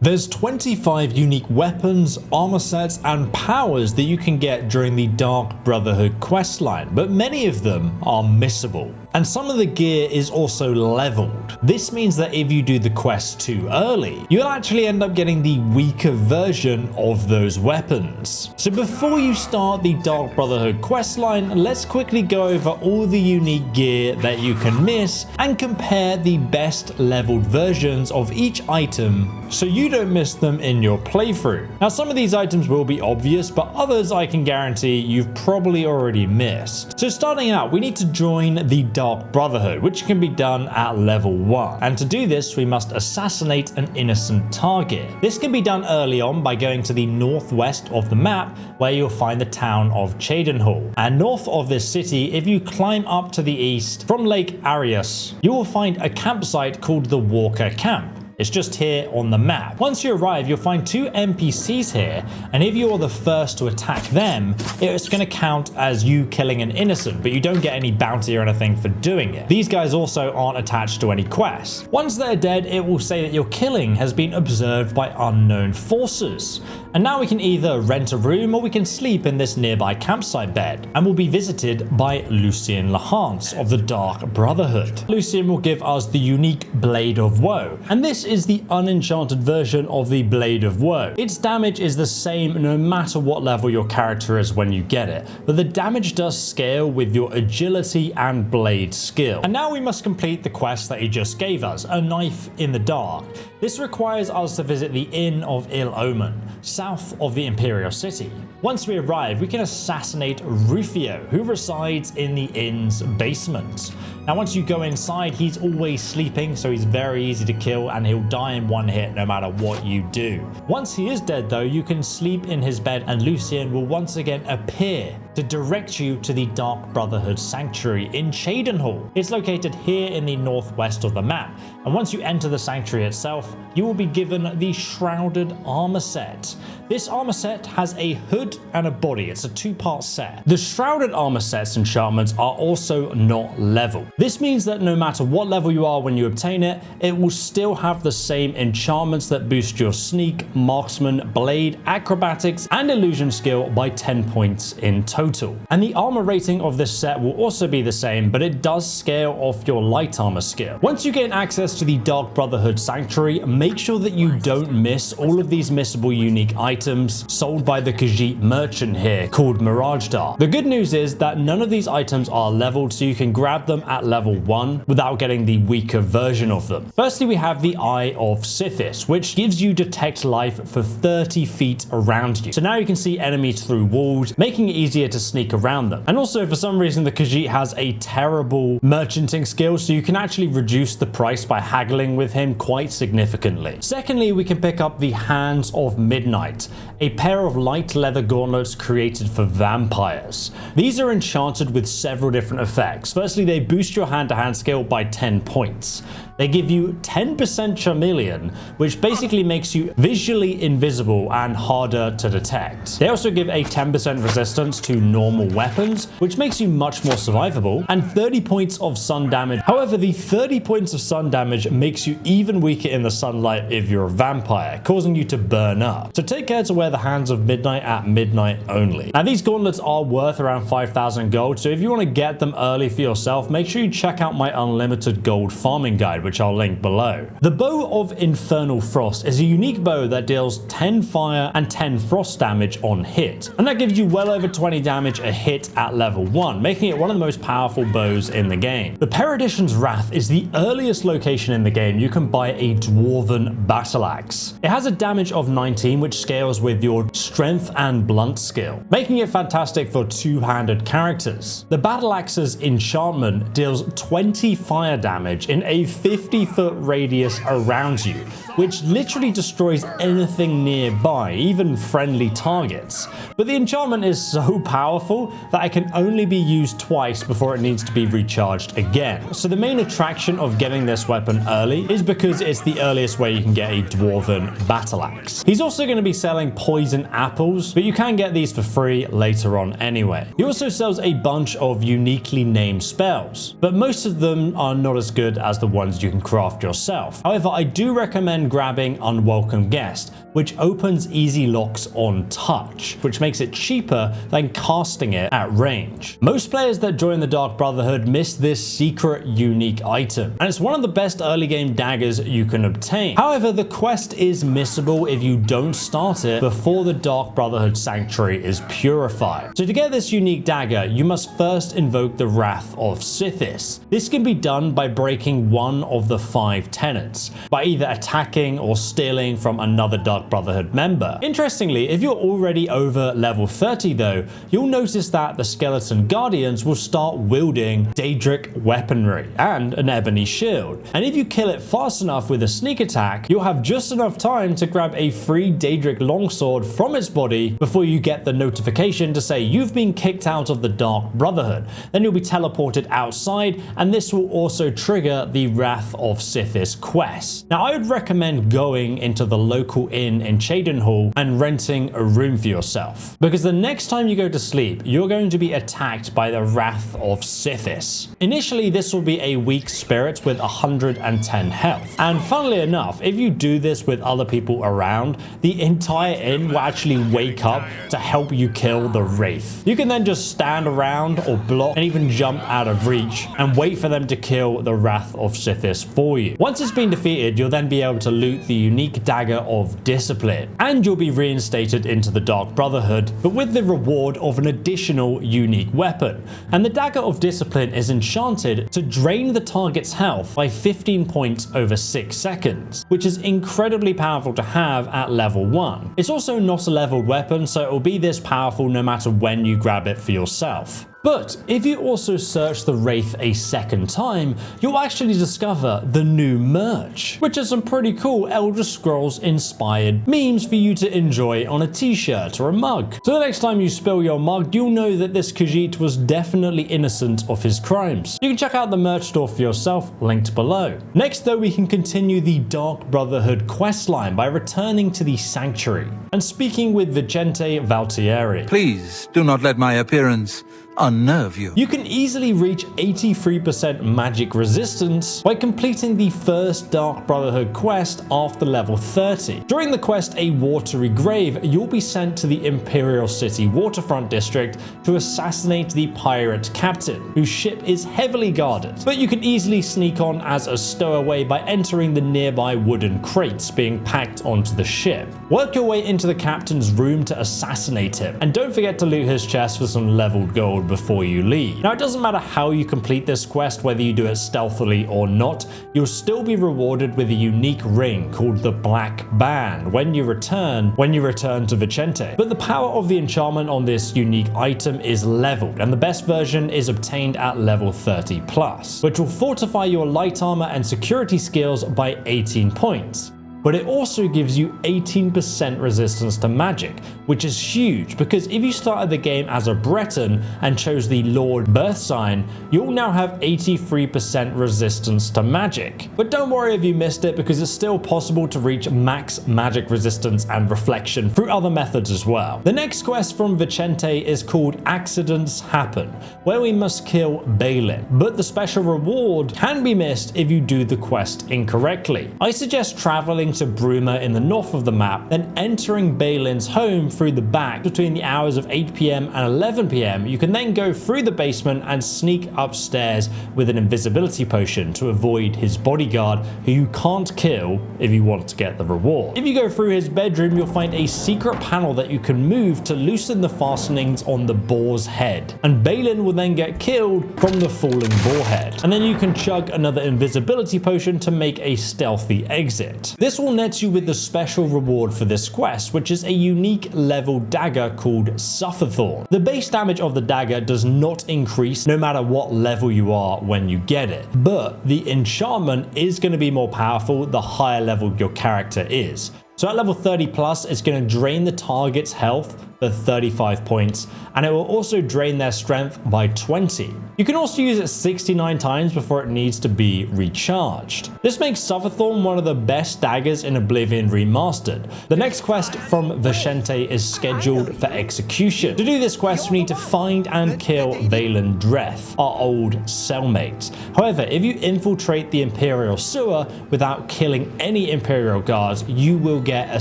There's 25 unique weapons, armor sets, and powers that you can get during the Dark Brotherhood questline, but many of them are missable. And some of the gear is also leveled. This means that if you do the quest too early, you'll actually end up getting the weaker version of those weapons. So before you start the Dark Brotherhood questline, let's quickly go over all the unique gear that you can miss and compare the best leveled versions of each item so you don't miss them in your playthrough. Now some of these items will be obvious, but others I can guarantee you've probably already missed. So starting out, we need to join the Dark Brotherhood, which can be done at level 1. And to do this, we must assassinate an innocent target. This can be done early on by going to the northwest of the map, where you'll find the town of Cheydinhal. And north of this city, if you climb up to the east from Lake Arius, you will find a campsite called the Walker Camp. It's just here on the map. Once you arrive, you'll find 2 NPCs here, and if you're the first to attack them, it's going to count as you killing an innocent, but you don't get any bounty or anything for doing it. These guys also aren't attached to any quests. Once they're dead, it will say that your killing has been observed by unknown forces. And now we can either rent a room or we can sleep in this nearby campsite bed, and we'll be visited by Lucien Lahance of the Dark Brotherhood. Lucien will give us the unique Blade of Woe, and this is the unenchanted version of the Blade of Woe. Its damage is the same no matter what level your character is when you get it, but the damage does scale with your agility and blade skill. And now we must complete the quest that he just gave us, A Knife in the Dark. This requires us to visit the Inn of Ill Omen, south of the Imperial City. Once we arrive, we can assassinate Rufio, who resides in the inn's basement. Now once you go inside, he's always sleeping, so he's very easy to kill and he'll die in one hit no matter what you do. Once he is dead though, you can sleep in his bed and Lucien will once again appear to direct you to the Dark Brotherhood Sanctuary in Cheydinhal. It's located here in the northwest of the map, and once you enter the sanctuary itself, you will be given the Shrouded armor set. This armor set has a hood and a body. It's a 2-part set. The Shrouded armor set's enchantments are also not level. This means that no matter what level you are when you obtain it, it will still have the same enchantments that boost your sneak, marksman, blade, acrobatics, and illusion skill by 10 points in total. And the armor rating of this set will also be the same, but it does scale off your light armor skill. Once you gain access to the Dark Brotherhood Sanctuary, make sure that you don't miss all of these missable unique items sold by the Khajiit merchant here called Mirajdar. The good news is that none of these items are leveled, so you can grab them at level 1 without getting the weaker version of them. Firstly, we have the Eye of Sithis, which gives you detect life for 30 feet around you. So now you can see enemies through walls, making it easier to sneak around them. And also, for some reason, the Khajiit has a terrible merchanting skill, so you can actually reduce the price by haggling with him quite significantly. Secondly, we can pick up the Hands of Midnight, a pair of light leather gauntlets created for vampires. These are enchanted with several different effects. Firstly, they boost your hand-to-hand skill by 10 points. They give you 10% Chameleon, which basically makes you visually invisible and harder to detect. They also give a 10% resistance to normal weapons, which makes you much more survivable, and 30 points of sun damage. However, the 30 points of sun damage makes you even weaker in the sunlight if you're a vampire, causing you to burn up. So take care to wear the Hands of Midnight at midnight only. Now these gauntlets are worth around 5,000 gold, so if you want to get them early for yourself, make sure you check out my unlimited gold farming guide, which I'll link below. The Bow of Infernal Frost is a unique bow that deals 10 fire and 10 frost damage on hit, and that gives you well over 20 damage a hit at level 1, making it one of the most powerful bows in the game. The Perdition's Wrath is the earliest location in the game you can buy a Dwarven Battle Axe. It has a damage of 19, which scales with your strength and blunt skill, making it fantastic for two-handed characters. The Battle Axe's enchantment deals 20 fire damage in a 50-foot radius around you, which literally destroys anything nearby, even friendly targets. But the enchantment is so powerful that it can only be used twice before it needs to be recharged again. So the main attraction of getting this weapon early is because it's the earliest way you can get a Dwarven Battle Axe. He's also going to be selling poison apples, but you can get these for free later on anyway. He also sells a bunch of uniquely named spells, but most of them are not as good as the ones you can craft yourself. However, I do recommend when grabbing Unwelcome Guest, which opens easy locks on touch, which makes it cheaper than casting it at range. Most players that join the Dark Brotherhood miss this secret unique item, and it's one of the best early game daggers you can obtain. However, the quest is missable if you don't start it before the Dark Brotherhood Sanctuary is purified. So to get this unique dagger, you must first invoke the Wrath of Sithis. This can be done by breaking one of the 5 tenets, by either attacking or stealing from another Dark Brotherhood member. Interestingly, if you're already over level 30 though, you'll notice that the Skeleton Guardians will start wielding Daedric weaponry and an ebony shield. And if you kill it fast enough with a sneak attack, you'll have just enough time to grab a free Daedric longsword from its body before you get the notification to say you've been kicked out of the Dark Brotherhood. Then you'll be teleported outside, and this will also trigger the Wrath of Sithis quest. Now, I would recommend going into the local inn in Cheydinhal and renting a room for yourself, because the next time you go to sleep, you're going to be attacked by the Wrath of Sithis. Initially, this will be a weak spirit with 110 health, and funnily enough, if you do this with other people around, the entire inn will actually wake up to help you kill the Wraith. You can then just stand around or block and even jump out of reach and wait for them to kill the Wrath of Sithis for you. Once it's been defeated, you'll then be able to loot the unique Dagger of Discipline, and you'll be reinstated into the Dark Brotherhood, but with the reward of an additional unique weapon. And the Dagger of Discipline is enchanted to drain the target's health by 15 points over 6 seconds, which is incredibly powerful to have at level 1. It's also not a leveled weapon, so it will be this powerful no matter when you grab it for yourself. But if you also search the Wraith a second time, you'll actually discover the new merch, which has some pretty cool Elder Scrolls inspired memes for you to enjoy on a t-shirt or a mug. So the next time you spill your mug, you'll know that this Khajiit was definitely innocent of his crimes. You can check out the merch store for yourself, linked below. Next though, we can continue the Dark Brotherhood questline by returning to the Sanctuary and speaking with Vicente Valtieri. Please do not let my appearance unnerve you. You can easily reach 83% magic resistance by completing the first Dark Brotherhood quest after level 30. During the quest A Watery Grave, you'll be sent to the Imperial City waterfront district to assassinate the pirate captain, whose ship is heavily guarded. But you can easily sneak on as a stowaway by entering the nearby wooden crates being packed onto the ship. Work your way into the captain's room to assassinate him, and don't forget to loot his chest for some leveled gold before you leave. Now, it doesn't matter how you complete this quest, whether you do it stealthily or not, you'll still be rewarded with a unique ring called the Black Band when you return to Vicente. But the power of the enchantment on this unique item is leveled, and the best version is obtained at level 30+, which will fortify your light armor and security skills by 18 points. But it also gives you 18% resistance to magic, which is huge because if you started the game as a Breton and chose the Lord Birth Sign, you'll now have 83% resistance to magic. But don't worry if you missed it, because it's still possible to reach max magic resistance and reflection through other methods as well. The next quest from Vicente is called Accidents Happen, where we must kill Balin, but the special reward can be missed if you do the quest incorrectly. I suggest traveling to Bruma in the north of the map, then entering Balin's home through the back between the hours of 8 PM and 11 PM. You can then go through the basement and sneak upstairs with an invisibility potion to avoid his bodyguard, who you can't kill if you want to get the reward. If you go through his bedroom, you'll find a secret panel that you can move to loosen the fastenings on the boar's head, and Balin will then get killed from the falling boar head. And then you can chug another invisibility potion to make a stealthy exit. This will net you with the special reward for this quest, which is a unique level dagger called Sufferthorn. The base damage of the dagger does not increase no matter what level you are when you get it, but the enchantment is going to be more powerful the higher level your character is. So at level 30+, it's going to drain the target's health for 35 points, and it will also drain their strength by 20. You can also use it 69 times before it needs to be recharged. This makes Sufferthorn one of the best daggers in Oblivion Remastered. The next quest from Vicente is scheduled for execution. To do this quest, we need to find and kill Valen Dreth, our old cellmate. However, if you infiltrate the Imperial sewer without killing any Imperial guards, you will get a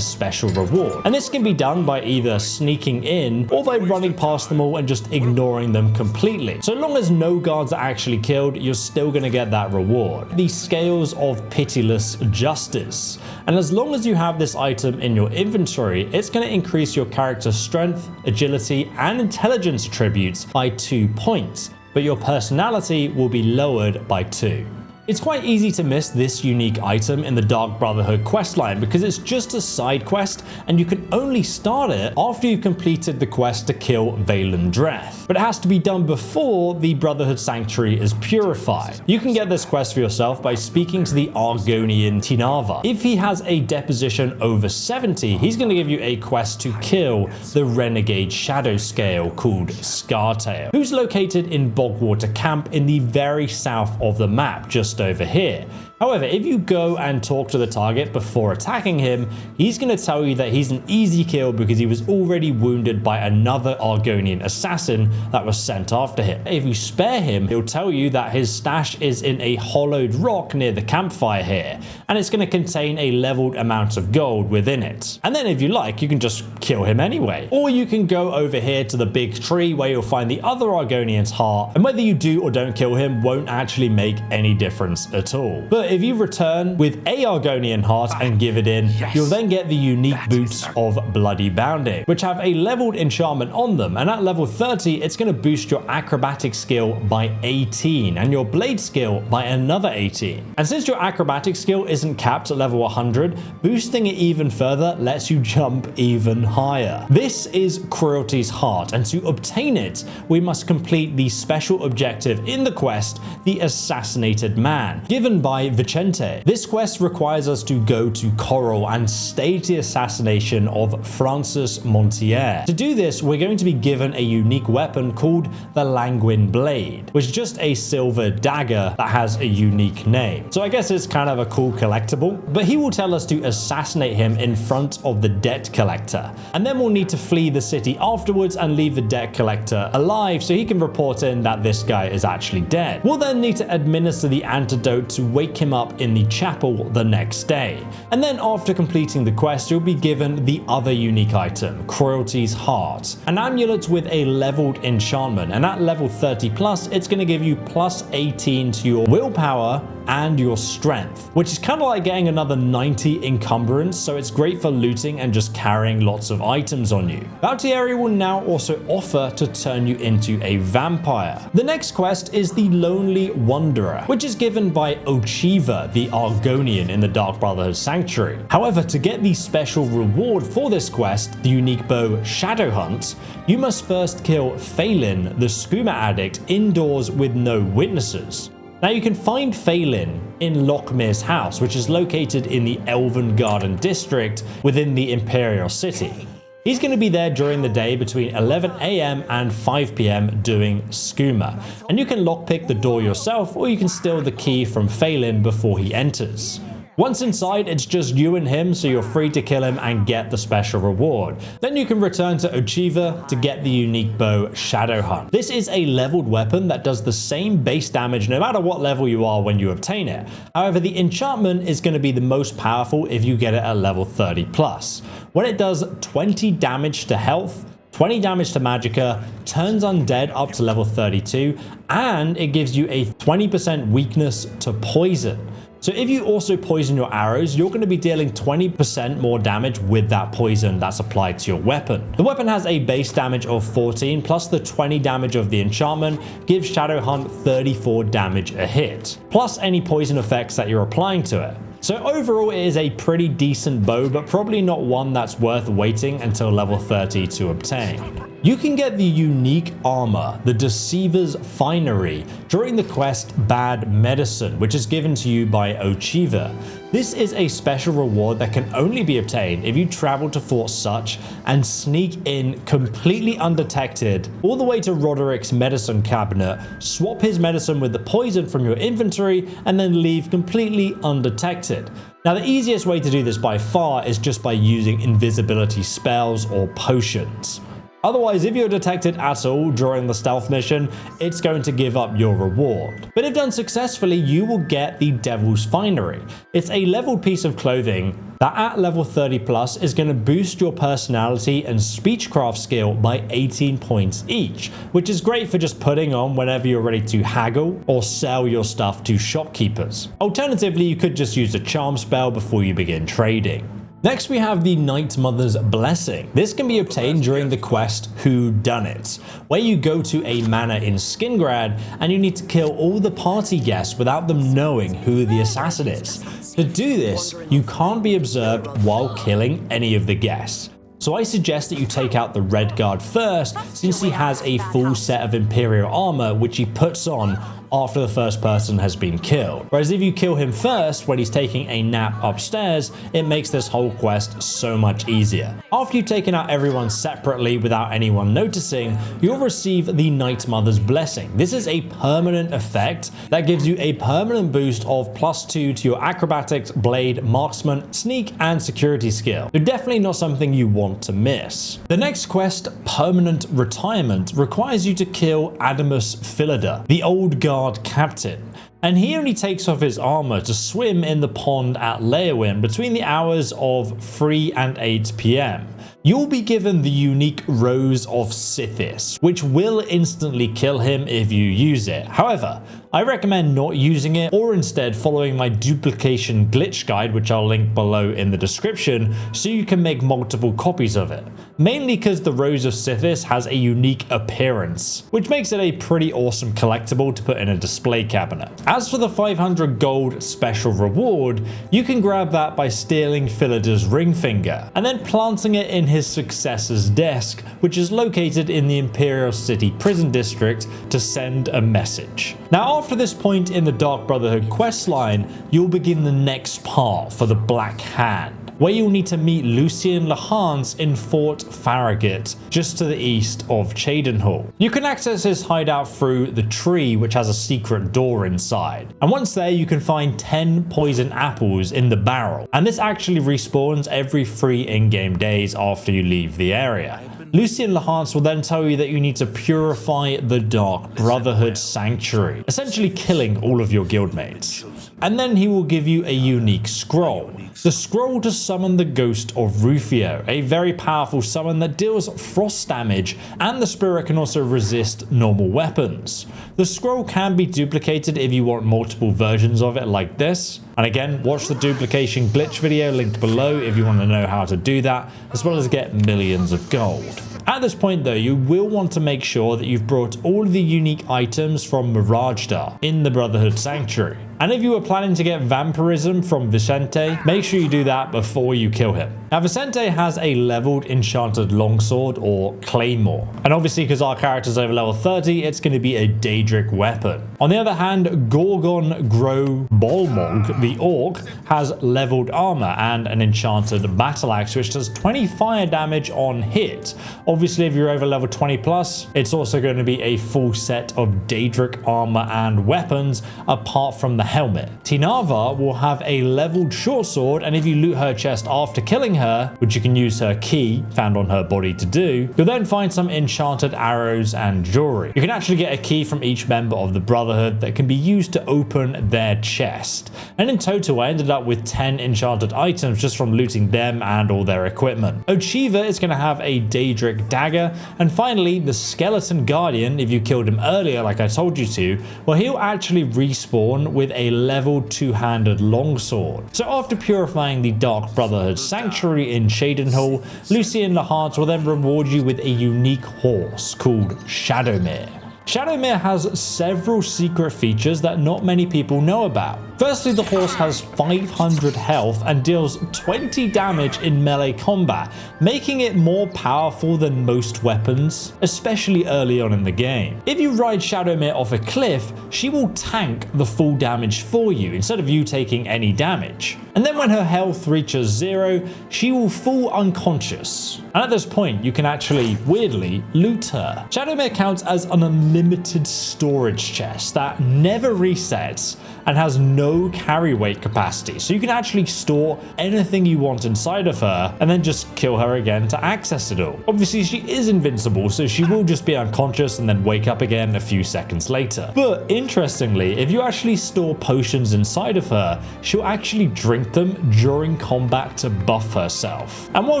special reward. And this can be done by either sneaking in or by running past them all and just ignoring them completely. So long as no guards are actually killed, you're still going to get that reward. The Scales of Pitiless Justice. And as long as you have this item in your inventory, it's going to increase your character's strength, agility, and intelligence attributes by 2 points, but your personality will be lowered by 2. It's quite easy to miss this unique item in the Dark Brotherhood questline because it's just a side quest and you can only start it after you've completed the quest to kill Valen Dreth. But it has to be done before the Brotherhood Sanctuary is purified. You can get this quest for yourself by speaking to the Argonian Tinava. If he has a deposition over 70, he's going to give you a quest to kill the Renegade Shadow Scale called Scartail, who's located in Bogwater Camp in the very south of the map, just over here. However, if you go and talk to the target before attacking him, he's going to tell you that he's an easy kill because he was already wounded by another Argonian assassin that was sent after him. If you spare him, he'll tell you that his stash is in a hollowed rock near the campfire here, and it's going to contain a leveled amount of gold within it. And then if you like, you can just kill him anyway. Or you can go over here to the big tree where you'll find the other Argonian's heart, and whether you do or don't kill him won't actually make any difference at all. But if you return with a Argonian heart and give it in, you'll then get the unique boots of Bloody Bounding, which have a leveled enchantment on them, and at level 30 it's going to boost your acrobatic skill by 18 and your blade skill by another 18. And since your acrobatic skill isn't capped at level 100, boosting it even further lets you jump even higher. This is Cruelty's Heart, and to obtain it we must complete the special objective in the quest, the Assassinated Man, given by Vicente. This quest requires us to go to Coral and stage the assassination of Francis Montier. To do this, we're going to be given a unique weapon called the Languin Blade, which is just a silver dagger that has a unique name. So I guess it's kind of a cool collectible, but he will tell us to assassinate him in front of the debt collector. And then we'll need to flee the city afterwards and leave the debt collector alive so he can report in that this guy is actually dead. We'll then need to administer the antidote to wake him up in the chapel the next day. And then after completing the quest, you'll be given the other unique item, Cruelty's Heart, an amulet with a leveled enchantment, and at level 30 plus, it's going to give you plus 18 to your willpower and your strength, which is kind of like getting another 90 encumbrance, so it's great for looting and just carrying lots of items on you. Valtieri will now also offer to turn you into a vampire. The next quest is the Lonely Wanderer, which is given by Ochiva, the Argonian in the Dark Brotherhood Sanctuary. However, to get the special reward for this quest, the unique bow Shadow Hunt, you must first kill Phelan, the skooma addict, indoors with no witnesses. Now you can find Phelan in Lockmere's house, which is located in the Elven Garden district within the Imperial City. He's going to be there during the day between 11 AM and 5 PM doing skooma, and you can lockpick the door yourself or you can steal the key from Phelan before he enters. Once inside, it's just you and him, so you're free to kill him and get the special reward. Then you can return to Ochiva to get the unique bow Shadow Hunt. This is a leveled weapon that does the same base damage no matter what level you are when you obtain it. However, the enchantment is going to be the most powerful if you get it at level 30 plus. When it does 20 damage to health, 20 damage to magicka, turns undead up to level 32, and it gives you a 20% weakness to poison. So if you also poison your arrows, you're going to be dealing 20% more damage with that poison that's applied to your weapon. The weapon has a base damage of 14 plus the 20 damage of the enchantment gives Shadow Hunt 34 damage a hit, plus any poison effects that you're applying to it. So overall it is a pretty decent bow, but probably not one that's worth waiting until level 30 to obtain. You can get the unique armor, the Deceiver's Finery, during the quest Bad Medicine, which is given to you by Ochiva. This is a special reward that can only be obtained if you travel to Fort Such and sneak in completely undetected all the way to Roderick's medicine cabinet, swap his medicine with the poison from your inventory, and then leave completely undetected. Now, the easiest way to do this by far is just by using invisibility spells or potions. Otherwise, if you're detected at all during the stealth mission, it's going to give up your reward. But if done successfully, you will get the Devil's Finery. It's a leveled piece of clothing that at level 30 plus is going to boost your personality and speechcraft skill by 18 points each, which is great for just putting on whenever you're ready to haggle or sell your stuff to shopkeepers. Alternatively, you could just use a charm spell before you begin trading. Next, we have the Night Mother's Blessing. This can be obtained during the quest Who Done It, where you go to a manor in Skingrad and you need to kill all the party guests without them knowing who the assassin is. To do this, you can't be observed while killing any of the guests. So I suggest that you take out the Red Guard first, since he has a full set of Imperial armor which he puts on after the first person has been killed. Whereas if you kill him first when he's taking a nap upstairs, it makes this whole quest so much easier. After you've taken out everyone separately without anyone noticing, you'll receive the Night Mother's Blessing. This is a permanent effect that gives you a permanent boost of +2 to your acrobatics, blade, marksman, sneak, and security skill. So definitely not something you want to miss. The next quest, Permanent Retirement, requires you to kill Adamus Philida, the old guard captain, and he only takes off his armor to swim in the pond at Leowyn between the hours of 3 and 8 p.m. You'll be given the unique Rose of Sithis, which will instantly kill him if you use it. However, I recommend not using it, or instead following my duplication glitch guide, which I'll link below in the description, so you can make multiple copies of it. Mainly because the Rose of Sithis has a unique appearance, which makes it a pretty awesome collectible to put in a display cabinet. As for the 500 gold special reward, you can grab that by stealing Philida's ring finger, and then planting it in his successor's desk, which is located in the Imperial City Prison District, to send a message. Now, after this point in the Dark Brotherhood questline, you'll begin the next part for the Black Hand, where you'll need to meet Lucien Lahance in Fort Farragut, just to the east of Cheydinhal. You can access his hideout through the tree, which has a secret door inside. And once there, you can find 10 poison apples in the barrel. And this actually respawns every 3 in-game days after you leave the area. Lucien Lahance will then tell you that you need to purify the Dark Brotherhood Sanctuary, essentially killing all of your guildmates. And then he will give you a unique scroll. The scroll to summon the ghost of Rufio, a very powerful summon that deals frost damage, and the spirit can also resist normal weapons. The scroll can be duplicated if you want multiple versions of it like this. And again, watch the duplication glitch video linked below if you want to know how to do that, as well as get millions of gold. At this point though, you will want to make sure that you've brought all of the unique items from Mirajdar in the Brotherhood Sanctuary. And if you were planning to get vampirism from Vicente, make sure you do that before you kill him. Now, Vicente has a leveled enchanted longsword or claymore. And obviously, because our character's over level 30, it's going to be a Daedric weapon. On the other hand, Gorgon Gro Bolmog, the orc, has leveled armor and an enchanted battle axe, which does 20 fire damage on hit. Obviously, if you're over level 20 plus, it's also going to be a full set of Daedric armor and weapons, apart from the helmet. Tinava will have a leveled short sword, and if you loot her chest after killing her, which you can use her key found on her body to do, you'll then find some enchanted arrows and jewelry. You can actually get a key from each member of the Brotherhood that can be used to open their chest. And in total, I ended up with 10 enchanted items just from looting them and all their equipment. Ochiva is going to have a Daedric dagger, and finally, the Skeleton Guardian, if you killed him earlier like I told you to, well, he'll actually respawn with a leveled two-handed longsword. So after purifying the Dark Brotherhood Sanctuary in Cheydinhal, Lucien Lahance will then reward you with a unique horse called Shadowmere. Shadowmere has several secret features that not many people know about. Firstly, the horse has 500 health and deals 20 damage in melee combat, making it more powerful than most weapons, especially early on in the game. If you ride Shadowmere off a cliff, she will tank the full damage for you instead of you taking any damage. And then when her health reaches 0, she will fall unconscious. And at this point, you can actually, weirdly, loot her. Shadowmere counts as an unlimited storage chest that never resets and has no carry weight capacity, so you can actually store anything you want inside of her and then just kill her again to access it all. Obviously, she is invincible, so she will just be unconscious and then wake up again a few seconds later. But interestingly, if you actually store potions inside of her, she'll actually drink them during combat to buff herself. And while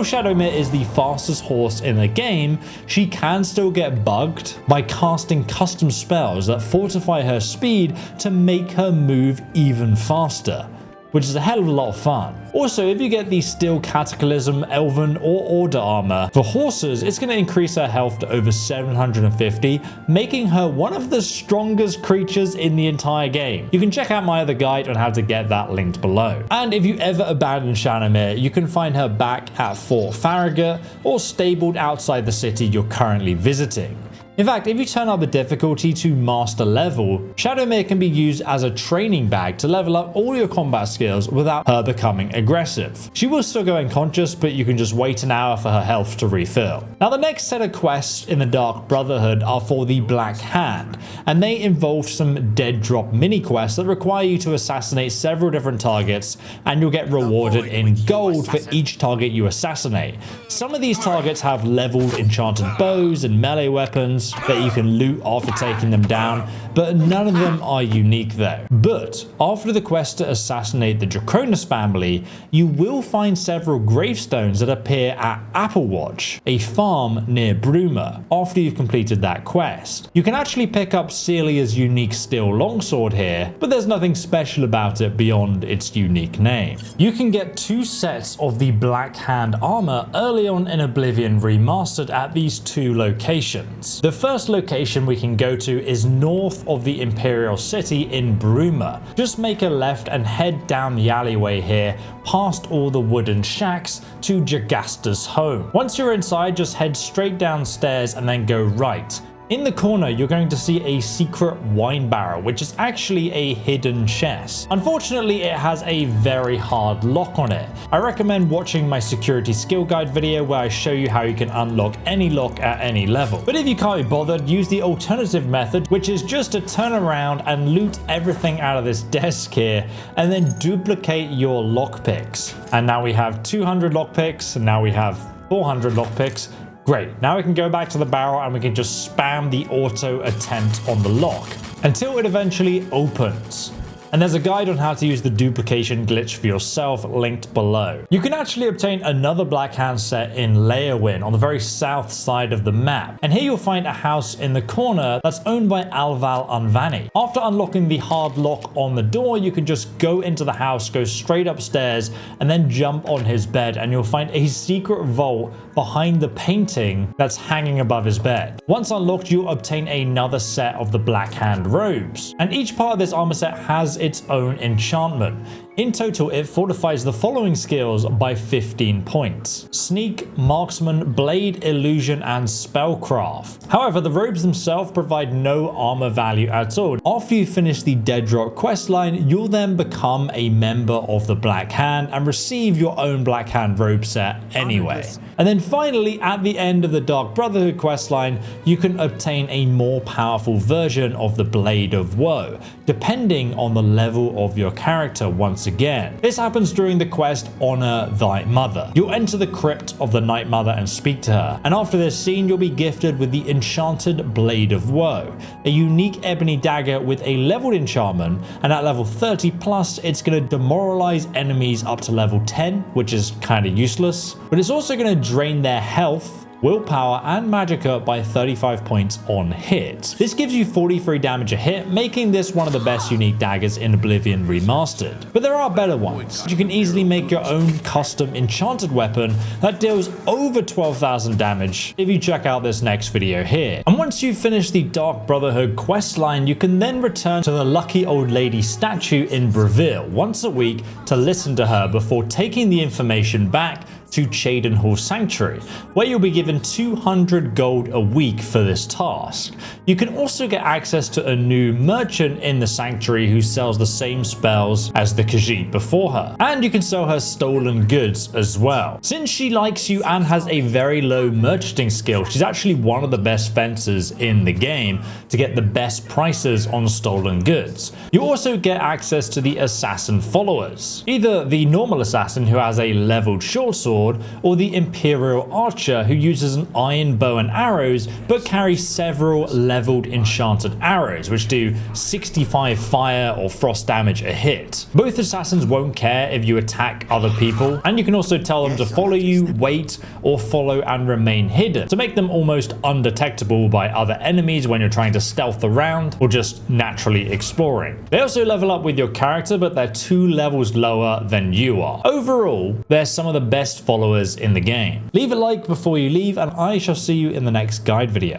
Shadowmere is the fastest horse in the game, she can still get bugged by casting custom spells that fortify her speed to make her move even faster, which is a hell of a lot of fun. Also, if you get the Steel Cataclysm, Elven, or Order armor for horses, it's going to increase her health to over 750, making her one of the strongest creatures in the entire game. You can check out my other guide on how to get that linked below. And if you ever abandon Shadowmere, you can find her back at Fort Farragut or stabled outside the city you're currently visiting. In fact, if you turn up the difficulty to master level, Shadowmere can be used as a training bag to level up all your combat skills without her becoming aggressive. She will still go unconscious, but you can just wait an hour for her health to refill. Now, the next set of quests in the Dark Brotherhood are for the Black Hand, and they involve some dead drop mini quests that require you to assassinate several different targets, and you'll get rewarded in gold for each target you assassinate. Some of these targets have leveled enchanted bows and melee weapons that you can loot after taking them down, but none of them are unique though. But after the quest to assassinate the Draconis family, you will find several gravestones that appear at Applewatch, a farm near Bruma, after you've completed that quest. You can actually pick up Celia's unique steel longsword here, but there's nothing special about it beyond its unique name. You can get 2 sets of the Black Hand armor early on in Oblivion Remastered at these 2 locations. The first location we can go to is north of the Imperial City in Bruma. Just make a left and head down the alleyway here, past all the wooden shacks to Jagasta's home. Once you're inside, just head straight downstairs and then go right. In the corner, you're going to see a secret wine barrel, which is actually a hidden chest. Unfortunately, it has a very hard lock on it. I recommend watching my security skill guide video where I show you how you can unlock any lock at any level. But if you can't be bothered, use the alternative method, which is just to turn around and loot everything out of this desk here, and then duplicate your lockpicks. And now we have 200 lockpicks, and now we have 400 lockpicks. Great, now we can go back to the barrel and we can just spam the auto attempt on the lock until it eventually opens. And there's a guide on how to use the duplication glitch for yourself linked below. You can actually obtain another Black Hand set in Leowin on the very south side of the map. And here you'll find a house in the corner that's owned by Alval Unvanny. After unlocking the hard lock on the door, you can just go into the house, go straight upstairs, and then jump on his bed, and you'll find a secret vault behind the painting that's hanging above his bed. Once unlocked, you'll obtain another set of the Black Hand robes. And each part of this armor set has its own enchantment. In total, it fortifies the following skills by 15 points: Sneak, Marksman, Blade, Illusion, and Spellcraft. However, the robes themselves provide no armor value at all. After you finish the Dead Drop questline, you'll then become a member of the Black Hand and receive your own Black Hand robe set anyway. And then finally, at the end of the Dark Brotherhood questline, you can obtain a more powerful version of the Blade of Woe, depending on the level of your character once again. This happens during the quest Honor Thy Mother. You'll enter the crypt of the Night Mother and speak to her, and after this scene you'll be gifted with the Enchanted Blade of Woe, a unique ebony dagger with a leveled enchantment, and at level 30 plus it's going to demoralize enemies up to level 10, which is kind of useless, but it's also going to drain their health willpower, and magicka by 35 points on hit. This gives you 43 damage a hit, making this one of the best unique daggers in Oblivion Remastered. But there are better ones. You can easily make your own custom enchanted weapon that deals over 12,000 damage if you check out this next video here. And once you finish the Dark Brotherhood questline, you can then return to the lucky old lady statue in Breville once a week to listen to her before taking the information back to Cheydinhal Sanctuary, where you'll be given 200 gold a week for this task. You can also get access to a new merchant in the sanctuary who sells the same spells as the Khajiit before her, and you can sell her stolen goods as well. Since she likes you and has a very low merchanting skill, she's actually one of the best fencers in the game to get the best prices on stolen goods. You also get access to the assassin followers, either the normal assassin who has a leveled short sword, or the Imperial Archer who uses an iron bow and arrows but carries several leveled enchanted arrows which do 65 fire or frost damage a hit. Both assassins won't care if you attack other people, and you can also tell them to follow you, wait, or follow and remain hidden to make them almost undetectable by other enemies when you're trying to stealth around or just naturally exploring. They also level up with your character, but they're 2 levels lower than you are. Overall, they're some of the best followers in the game. Leave a like before you leave, and I shall see you in the next guide video.